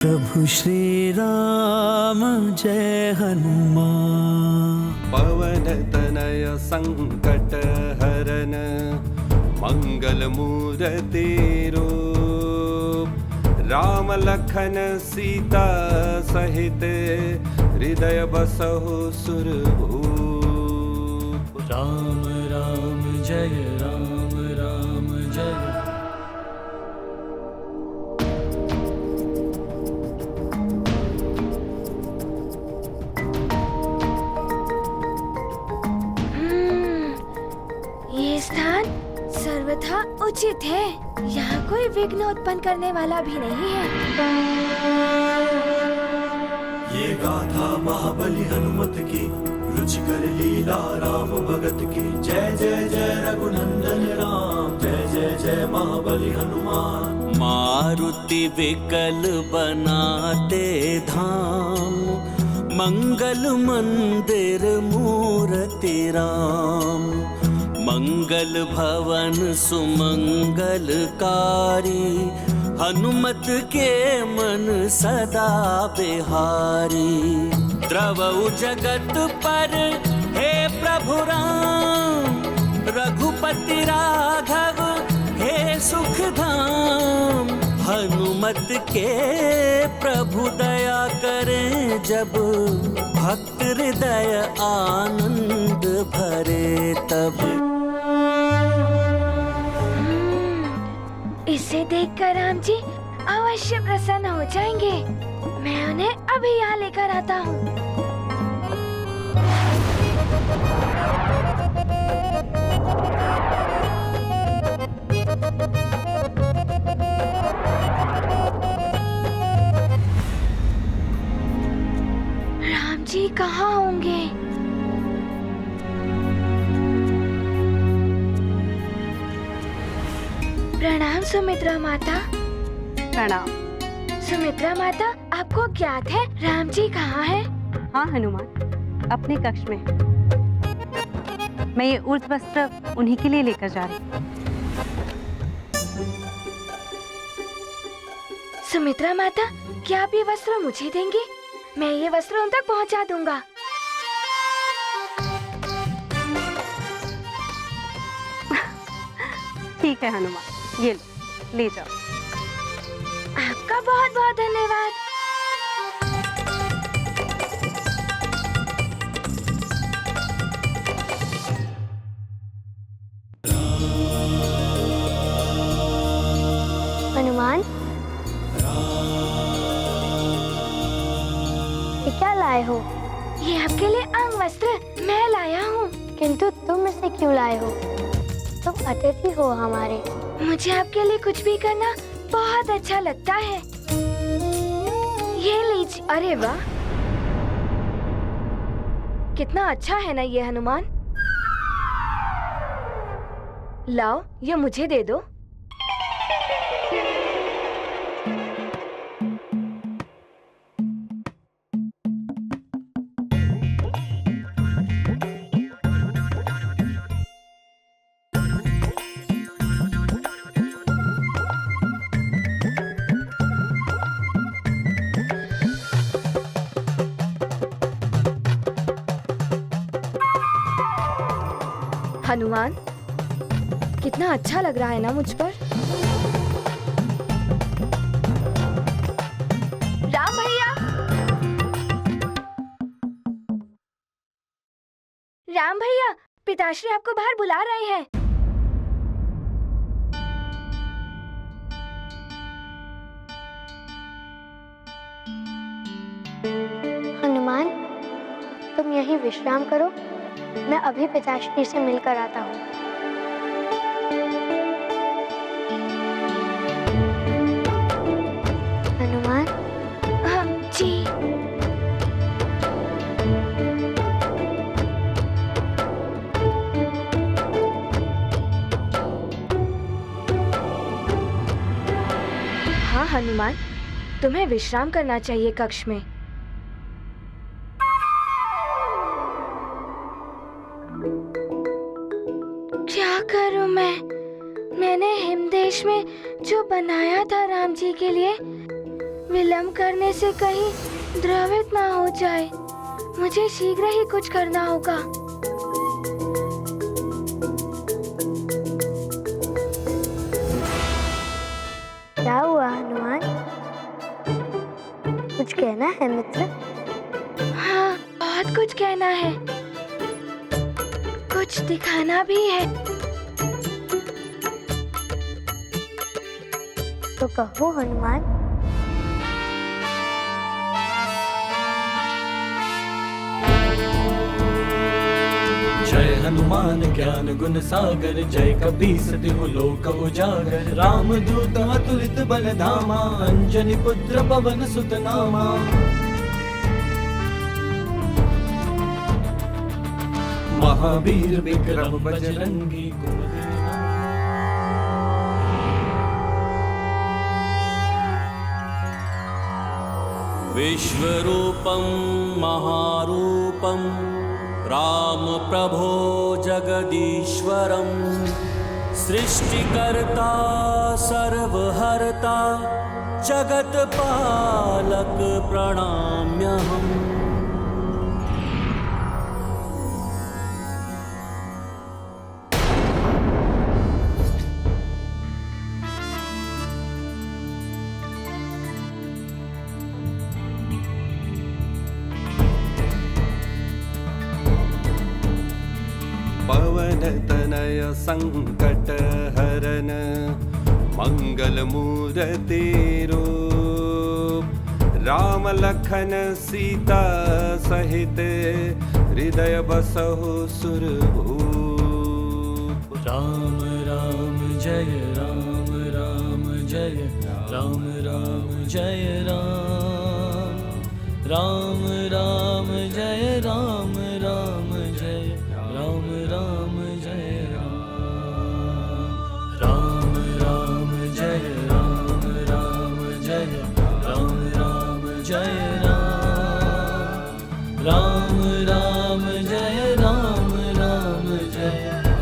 प्रभु श्री राम जय हनुमान। पवन तनय संकट हरन मंगल मूर्ति रूप। राम लखन सीता सहित हृदय बसहु सुरभूप। राम राम जय राम राम जय। ये स्थान सर्वथा उचित है। यहाँ कोई विघ्न उत्पन्न करने वाला भी नहीं है। ये गाथा महाबली हनुमत की, रुचिकर लीला राम भगत की। जय जय जय रघुनंदन राम, जय जय जय महाबली हनुमान। मारुति विकल बनाते धाम, मंगल मंदिर मूर्ति राम। मंगल भवन सुमंगलकारी, हनुमत के मन सदा बिहारी। द्रवउ जगत पर हे प्रभु राम, रघुपति राघव हे सुख धाम। हनुमत के प्रभु दया करें, जब भक्त हृदय आनंद भरे तब। इसे देखकर राम जी अवश्य प्रसन्न हो जाएंगे। मैं उन्हें अभी यहाँ लेकर आता हूँ। राम जी कहाँ होंगे? प्रणाम सुमित्रा माता। प्रणाम। सुमित्रा माता, आपको ज्ञात है राम जी कहाँ हैं? हाँ हनुमान, अपने कक्ष में। मैं ये उर्ध वस्त्र उन्हीं के लिए लेकर जा रही हूँ। सुमित्रा माता, क्या आप ये वस्त्र मुझे देंगे? मैं ये वस्त्र उन तक पहुँचा दूंगा। ठीक है हनुमान, ये लो, ले जाओ। आपका बहुत बहुत धन्यवाद। हनुमान, ये क्या लाए हो? ये आपके लिए अंग वस्त्र मैं लाया हूँ। किंतु तुम इसे क्यों लाए हो? तुम अतिथि हो हमारे। मुझे आपके लिए कुछ भी करना बहुत अच्छा लगता है। ये लीजिए। अरे वाह, कितना अच्छा है ना ये हनुमान। लाओ, ये मुझे दे दो। हनुमान, कितना अच्छा लग रहा है ना मुझ पर। राम भैया, राम भैया, पिताश्री आपको बाहर बुला रहे हैं। हनुमान, तुम यहीं विश्राम करो, मैं अभी पिताश्री से मिलकर आता हूँ। हनुमान। हाँ जी। हाँ हनुमान, तुम्हें विश्राम करना चाहिए कक्ष में। क्या करूं मैंने हिमदेश में जो बनाया था राम जी के लिए, विलंब करने से कहीं द्रवित ना हो जाए। मुझे शीघ्र ही कुछ करना होगा। क्या हुआ हनुमान? कुछ कहना है मित्र? हाँ, बहुत कुछ कहना है, कुछ दिखाना भी है। तो कहो हनुमान। जय हनुमान ज्ञान गुण सागर, जय कपीस तिहु लोक उजागर। राम दूत अतुलित बल धामा, अंजनी पुत्र पवन सुत नामा। महावीर विक्रम बजरंगी, विश्वरूपं महारूपं राम प्रभो जगदीश्वरं। सृष्टिकर्ता सर्वहर्ता जगत्पालक प्रणम्यहम्। पवन तनय संकट हरन, मंगल मूर्ति रूप। राम लखन सीता सहित, हृदय बसहु सुरभूप। राम राम जय राम, राम जय राम, राम जय राम। राम राम जय राम, राम जय राम, राम जय राम। राम राम जय राम, राम जय राम, राम जय राम। राम राम जय राम, राम जय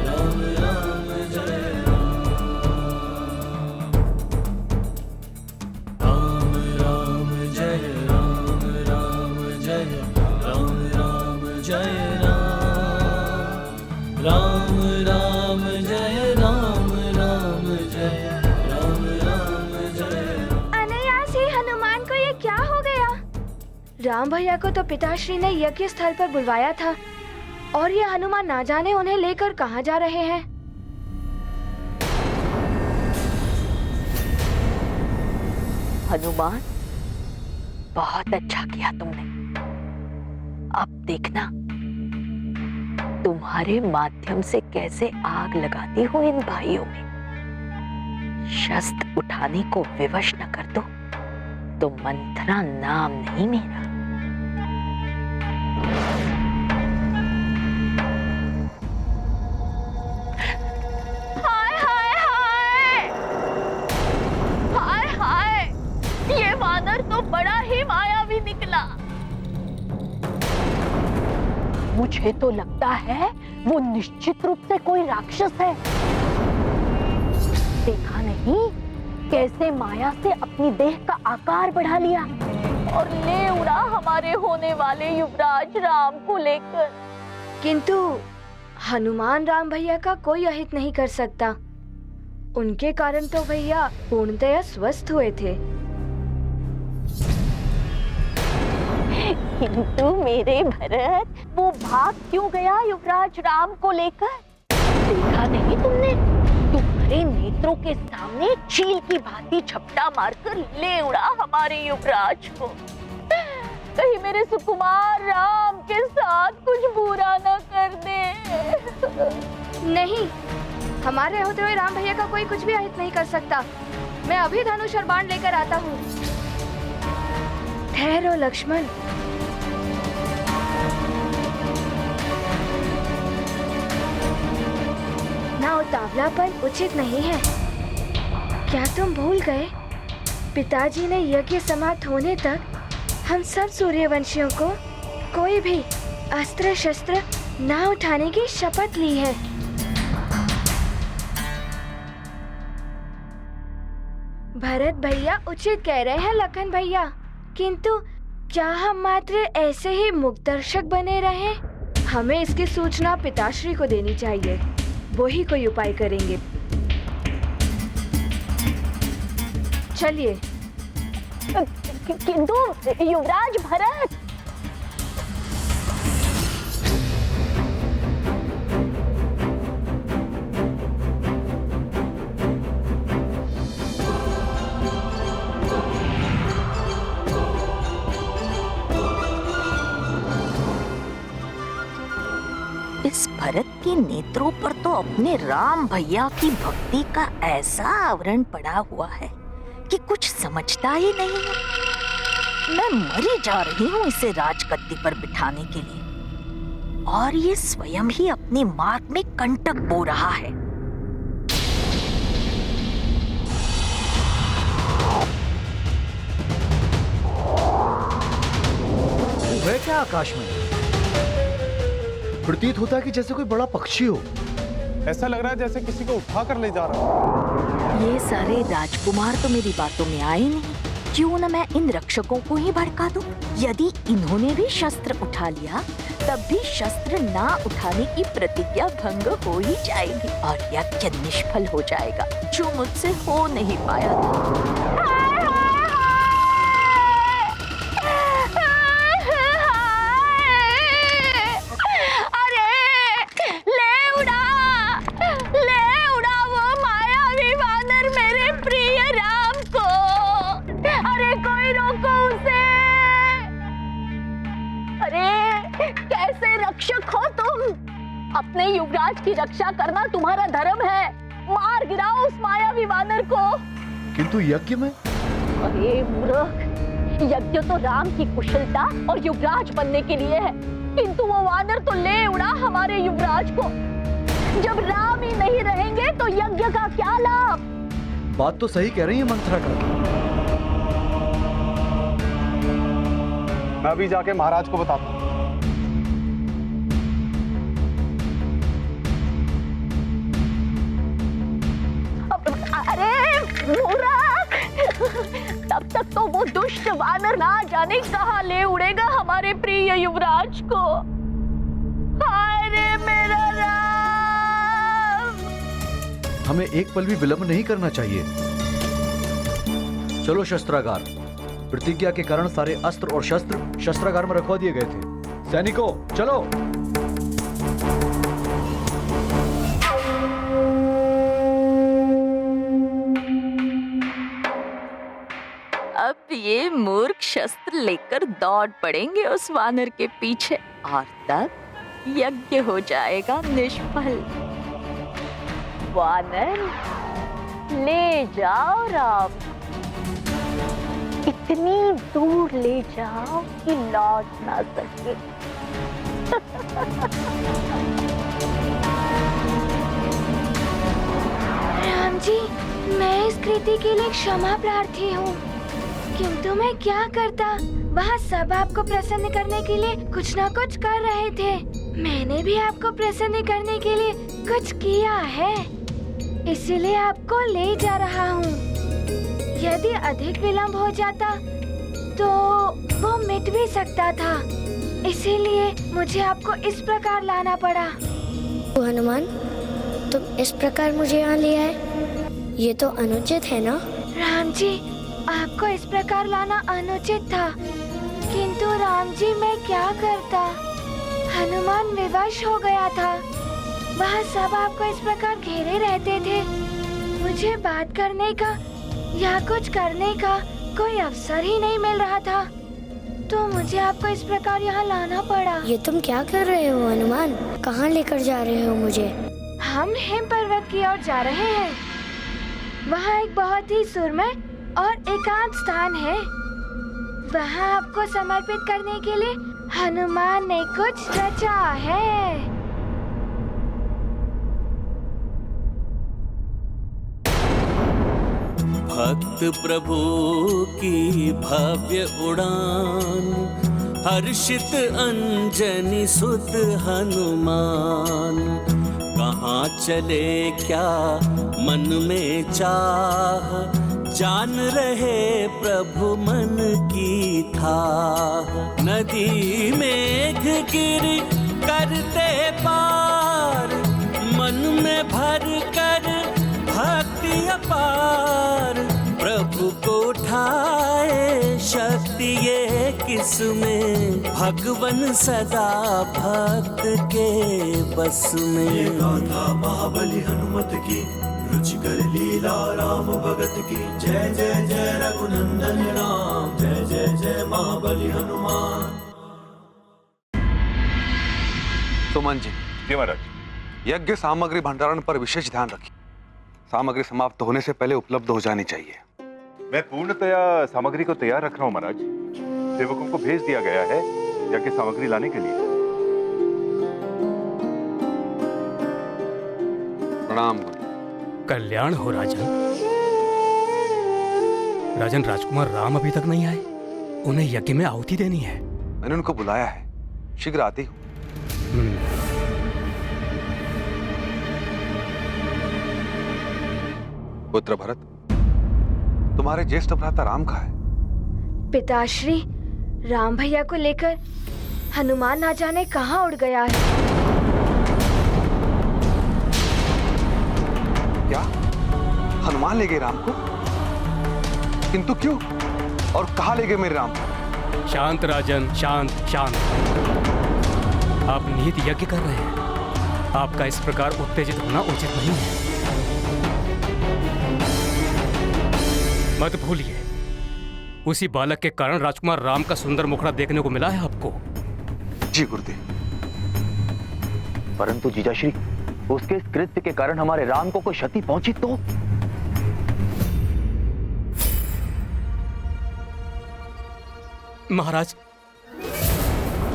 राम, राम जय राम। राम राम जय राम, राम जय राम, राम जय राम। राम राम जय राम, राम जय राम, राम जय राम। अनायास ही हनुमान को ये क्या हो गया? राम भैया को तो पिताश्री ने यज्ञ स्थल पर बुलवाया था, और ये हनुमान ना जाने उन्हें लेकर कहाँ जा रहे हैं। हनुमान, बहुत अच्छा किया तुमने। अब देखना तुम्हारे माध्यम से कैसे आग लगाती हूँ इन भाइयों में। शस्त्र उठाने को विवश न कर दो तो मंथरा नाम नहीं मेरा। हाय हाय हाय हाय हाय, ये वानर तो बड़ा ही मायावी निकला। मुझे तो लगता है वो निश्चित रूप से कोई राक्षस है। देखा नहीं कैसे माया से अपनी देह का आकार बढ़ा लिया और ले उड़ा हमारे होने वाले युवराज राम को लेकर। किंतु हनुमान राम भैया का कोई अहित नहीं कर सकता। उनके कारण तो भैया पूर्णतया स्वस्थ हुए थे। किंतु मेरे भरत, वो भाग क्यों गया युवराज राम को लेकर? देखा नहीं तुमने? तुम्हारे नेत्रों के सामने चील की भांति झपटा मारकर ले उड़ा हमारे युवराज को। कहीं मेरे सुकुमार राम के साथ कुछ बुरा न कर दे। नहीं, हमारे होते हुए राम भैया का कोई कुछ भी अहित नहीं कर सकता। मैं अभी धनुष और बाण लेकर आता हूँ। ठहरो लक्ष्मण। ना उतावलापन उचित नहीं है। क्या तुम भूल गए? पिताजी ने यज्ञ समाप्त होने तक हम सब सूर्यवंशियों को कोई भी अस्त्र शस्त्र ना उठाने की शपथ ली है। भरत भैया उचित कह रहे हैं लखन भैया, किंतु क्या हम मात्र ऐसे ही मुक्तदर्शक बने रहें? हमें इसकी सूचना पिताश्री को देनी चाहिए, वो ही कोई उपाय करेंगे। चलिए। किंतु युवराज भरत, इस भरत के नेत्रों पर तो अपने राम भैया की भक्ति का ऐसा आवरण पड़ा हुआ है कि कुछ समझता ही नहीं है। मैं मरी जा रही हूँ इसे राजगद्दी पर बिठाने के लिए, और ये स्वयं ही अपने मार्ग में कंटक बो रहा है। वो है क्या आकाश में? प्रतीत होता है कि जैसे कोई बड़ा पक्षी हो। ऐसा लग रहा है जैसे किसी को उठा कर ले जा रहा है। ये सारे राजकुमार तो मेरी बातों में आए नहीं, क्यों न मैं इन रक्षकों को ही भड़का दूं? यदि इन्होंने भी शस्त्र उठा लिया, तब भी शस्त्र ना उठाने की प्रतिज्ञा भंग हो ही जाएगी और यज्ञ निष्फल हो जाएगा, जो मुझसे हो नहीं पाया था। अपने युवराज की रक्षा करना तुम्हारा धर्म है। मार गिराओ उस मायावी वानर को। किंतु यज्ञ में? अरे मूर्ख, यज्ञ तो राम की कुशलता और युवराज बनने के लिए है, किंतु वो वानर तो ले उड़ा हमारे युवराज को। जब राम ही नहीं रहेंगे तो यज्ञ का क्या लाभ? बात तो सही कह रही है मंत्रा का। मैं अभी जाके महाराज को बताता हूँ। तब तक तो वो दुष्ट वानर ना जाने कहां ले उड़ेगा हमारे प्रिय युवराज को। हाय रे मेरा राम! हमें एक पल भी विलंब नहीं करना चाहिए। चलो शस्त्रागार। प्रतिज्ञा के कारण सारे अस्त्र और शस्त्र शस्त्रागार में रखवा दिए गए थे। सैनिकों, चलो। अब ये मूर्ख शस्त्र लेकर दौड़ पड़ेंगे उस वानर के पीछे, और तब यज्ञ हो जाएगा निष्फल। वानर, ले जाओ राम, इतनी दूर ले जाओ कि लौट ना सके। राम जी, मैं इस कृति के लिए क्षमा प्रार्थी हूँ, किंतु मैं क्या करता? वहाँ सब आपको प्रसन्न करने के लिए कुछ न कुछ कर रहे थे। मैंने भी आपको प्रसन्न करने के लिए कुछ किया है, इसीलिए आपको ले जा रहा हूँ। यदि अधिक विलंब हो जाता तो वो मिट भी सकता था, इसीलिए मुझे आपको इस प्रकार लाना पड़ा। हनुमान, तुम इस प्रकार मुझे यहाँ ले आए, ये तो अनुचित है ना? राम जी, आपको इस प्रकार लाना अनुचित था, किंतु राम जी मैं क्या करता? हनुमान विवश हो गया था। वह सब आपको इस प्रकार घेरे रहते थे। मुझे बात करने का या कुछ करने का कोई अवसर ही नहीं मिल रहा था, तो मुझे आपको इस प्रकार यहाँ लाना पड़ा। ये तुम क्या कर रहे हो हनुमान? कहाँ लेकर जा रहे हो मुझे? हम हिम पर्वत की ओर जा रहे हैं। वहाँ एक बहुत ही सुरमय और एकांत स्थान है। वहाँ आपको समर्पित करने के लिए हनुमान ने कुछ रचा है। भक्त प्रभु की भव्य उड़ान, हर्षित अंजनी सुत हनुमान। कहाँ चले क्या मन में चाह, जान रहे प्रभु मन की था। नदी मेघ गिरी करते पार, मन में भर कर भक्ति अपार। प्रभु को उठाए शक्ति ये किसमें, भगवन सदा भक्त के बस में। ये गाथा महाबली हनुमत की, रुचिकर लीला राम भगत की। जय जय जय रघुनंदन राम, जय जय जय महाबली हनुमान। सुमन जी। जी महाराज। यज्ञ सामग्री भंडारण पर विशेष ध्यान रखिए। सामग्री समाप्त होने से पहले उपलब्ध हो जानी चाहिए। मैं पूर्णतया सामग्री को तैयार रख रहा हूँ महाराज। सेवकों को भेज दिया गया है यज्ञ सामग्री लाने के लिए। प्रणाम। कल्याण हो राजन। राजन, राजकुमार राम अभी तक नहीं आए। उन्हें यज्ञ में आहुति देनी है। मैंने उनको बुलाया है, शीघ्र आते हूँ। पुत्र भरत, तुम्हारे ज्येष्ठ भ्राता राम कहाँ है? पिताश्री, राम भैया को लेकर हनुमान ना जाने कहाँ उड़ गया है। क्या हनुमान ले गए राम को? किंतु क्यों और कहाँ ले गए मेरे राम को? शांत राजन, शांत शांत। आप निहित यज्ञ कर रहे हैं। आपका इस प्रकार उत्तेजित होना उचित नहीं है। मत भूलिए, उसी बालक के कारण राजकुमार राम का सुंदर मुखड़ा देखने को मिला है आपको। जी गुरुदेव। परंतु जीजाश्री, उसके इस कृत्य के कारण हमारे राम को कोई क्षति पहुंची तो? महाराज,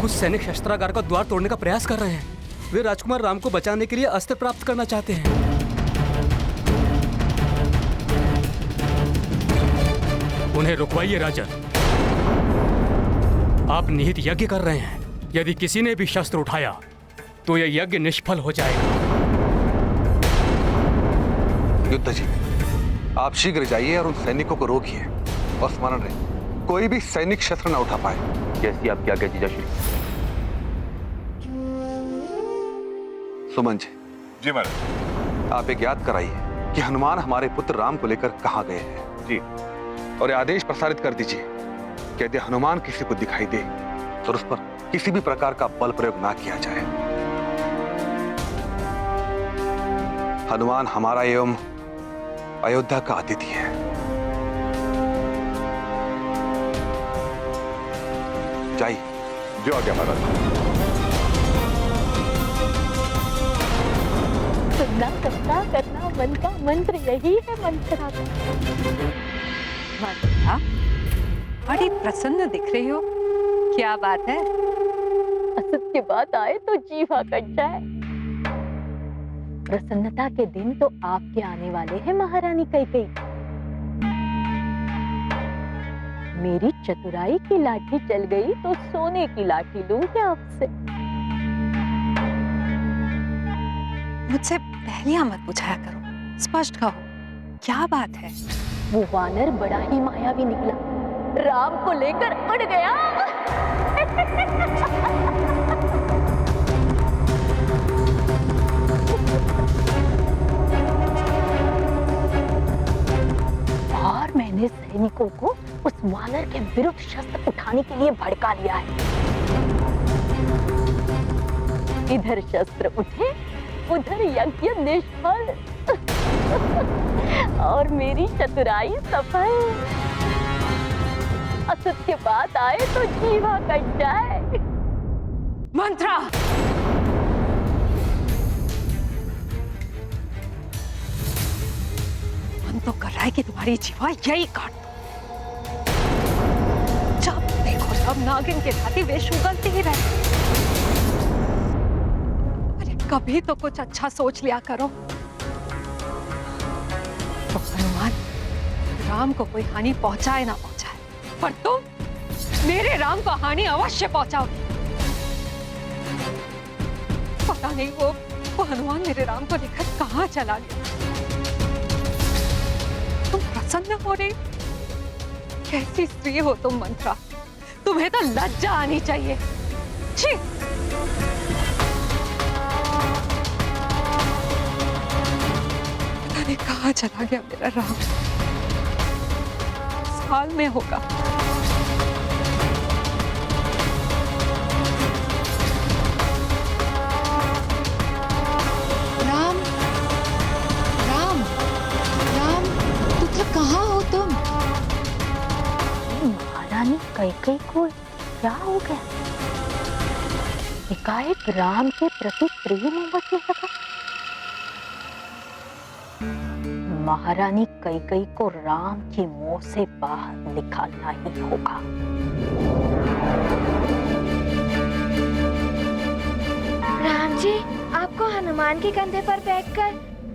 कुछ सैनिक शस्त्रागार का द्वार तोड़ने का प्रयास कर रहे हैं। वे राजकुमार राम को बचाने के लिए अस्त्र प्राप्त करना चाहते हैं। उन्हें रुकवाइए राजन। आप निहित यज्ञ कर रहे हैं। यदि किसी ने भी शस्त्र उठाया तो यह यज्ञ निष्फल हो जाएगा। युद्ध जी, आप शीघ्र जाइए और उन सैनिकों को रोकिए और स्मरण रहे, कोई भी सैनिक शस्त्र न उठा पाए। जैसी आपकी आज्ञा जीजाश्री। सुमन जी। जी महाराज। आप एक याद कराइए कि हनुमान हमारे पुत्र राम को लेकर कहाँ गए हैं। जी। और आदेश प्रसारित कर दीजिए कि यदि हनुमान किसी को दिखाई दे तो उस पर किसी भी प्रकार का बल प्रयोग ना किया जाए। हनुमान हमारा एवं अयोध्या का अतिथि है। जाइए। जो आ गया महाराज। सुनना, करना, करना मन का मंत्र यही है। मंत्रा मंत्रा, बड़ी प्रसन्न दिख रही हो। क्या बात है? असत की बात आए तो जीवा कट जाए। प्रसन्नता के दिन तो आपके आने वाले हैं महारानी कैकेयी। मेरी चतुराई की लाठी चल गई तो सोने की लाठी लूं क्या आपसे? मुझसे पहलियां मत पूछाया करो, स्पष्ट कहो, क्या बात है? वो वानर बड़ा ही मायावी निकला, राम को लेकर उड़ गया। और मैंने सैनिकों को उस वानर के विरुद्ध शस्त्र उठाने के लिए भड़का लिया है। इधर शस्त्र उठे, उधर यज्ञ निष्फल और मेरी चतुराई सफल। असत्य बात आए तो जीवा कट जाए। मंत्रा, मन तो कर रहा है कि तुम्हारी जीवा यही काट दो। जब देखो सब नागिन के भांति वेश उगलते ही रहे। अरे कभी तो कुछ अच्छा सोच लिया करो। तो हनुमान राम को कोई हानि पहुंचाए ना पहुंचाए, पर तुम मेरे राम को हानि अवश्य पहुंचाओगे। पता नहीं वो हनुमान मेरे राम को लेकर कहां चला गया। तुम पसंद न हो रही? कैसी स्त्री हो तुम मंत्रा, तुम्हें तो लज्जा आनी चाहिए। छी! पता नहीं कहाँ चला गया मेरा राम। साल में होगा। राम, राम, राम, पुत्र कहाँ हो तुम? महारानी कैकेयी को क्या हो गया? एकाएक राम के प्रति प्रेम उमड़ने लगा। महारानी कैकेयी को राम की मोह से बाहर निकालना ही होगा। राम जी, आपको हनुमान के कंधे पर बैठकर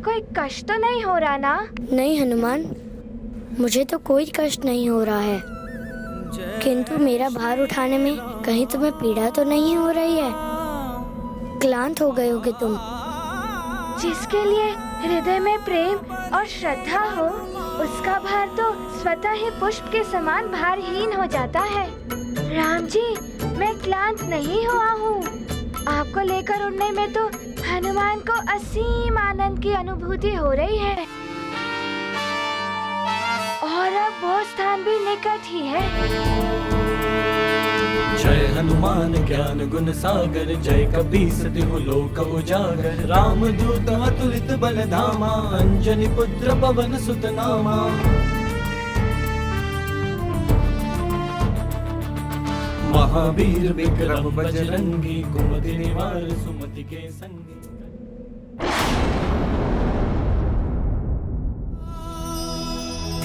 कोई कष्ट तो नहीं हो रहा ना? नहीं हनुमान, मुझे तो कोई कष्ट नहीं हो रहा है, किंतु मेरा भार उठाने में कहीं तुम्हें पीड़ा तो नहीं हो रही है? क्लांत हो गए होगे तुम। जिसके लिए हृदय में प्रेम और श्रद्धा हो, उसका भार तो स्वतः ही पुष्प के समान भारहीन हो जाता है। राम जी, मैं क्लांत नहीं हुआ हूँ। आपको लेकर उड़ने में तो हनुमान को असीम आनंद की अनुभूति हो रही है, और अब वो स्थान भी निकट ही है। जय हनुमान ज्ञान गुण सागर, जय कपीस तिहु लोक उजागर। राम दूत अतुलित बल धामा, अंजनी पुत्र पवन सुत नामा। महावीर विक्रम बजरंगी, कुमति निवार सुमति के संगी।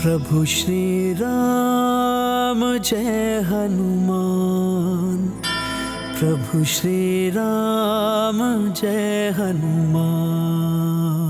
प्रभु श्री राम जय हनुमान, प्रभु श्री राम जय हनुमान।